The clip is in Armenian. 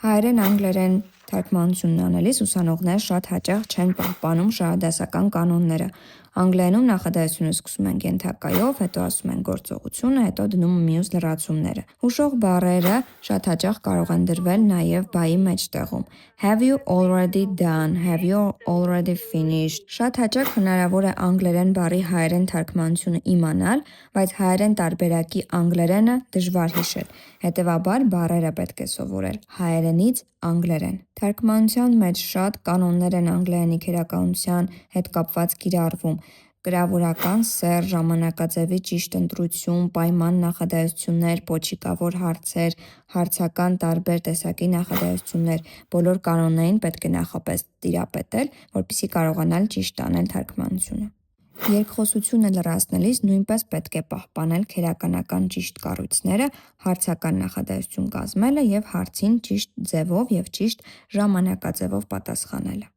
Հայերեն անգլերեն թարգմանությունն անելիս ուսանողները շատ հաճախ չեն պահպանում շարադասական կանոնները։ Անգլերենում նախադասությունը սկսում ենք ենթակայով, հետո ասում ենք գործողությունը, հետո դնում մյուս լրացումները։ Հուշող բառերը շատ հաճախ կարող են դրվել նաև բայի մեջտեղում։ Have you already done? Have you already finished? Շատ հաճախ հնարավոր է անգլերեն բառի հայերեն թարգմանությունը իմանալ, բայց հայերեն տարբերակի անգլերենը դժվար հիշել։ Հետևաբար բառերը պետք է սովորել հայերենից անգլերեն։ Թարգմանության մեջ շատ կանոններ են անգլերենի քերականության հետ կապված կիրառվում։ Կրավորական սեռ, ժամանակաձևի ճիշտ ընտրություն, պայման նախադասություններ, պոչիկավոր հարցեր, հարցական տարբեր տեսակի նախադասություններ, բոլոր կանոններին պետք է նախապես տիրապետել, որպեսզի կարողանալ ճիշտ անել թարգմանությունը։ Երկխոսությունը լրացնելիս նույնպես պետք է պահպանել քերականական ճիշտ կառույցները, հարցական նախադասություն կազմելը և հարցին ճիշտ ձևով և ճիշտ ժամանակաձևով պատասխանելը։